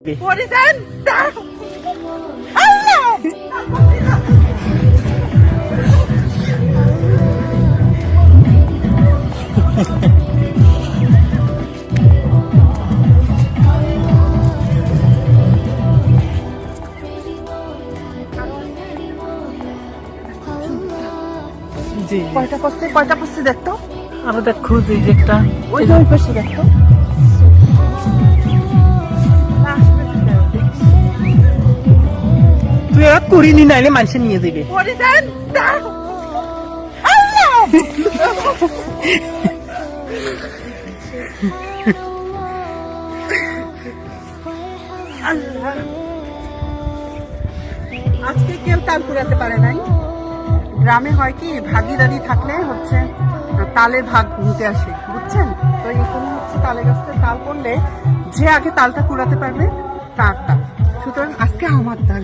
পরিজন আল্লাহ জি কয়টা পড়ছে দেখতো আরো দেখো যে একটা ওই যে ওই পাশে দেখতো তুই আর করিনি নাইলে মানুষে নিয়ে যাবে পরিজন আল্লাহ আল্লাহ আজকে কেউ তাল কুড়াতে পারে নাই। গ্রামে হয় কি ভাগিদারি থাকলে হচ্ছে তালের ভাগ নিতে আসে, বুঝছেন? তো এখানে হচ্ছে তালে গাছটা তাল করলে যে আগে তালটা কুড়াতে পারবে তার তাল, সুতরাং আজকে আমার তাল।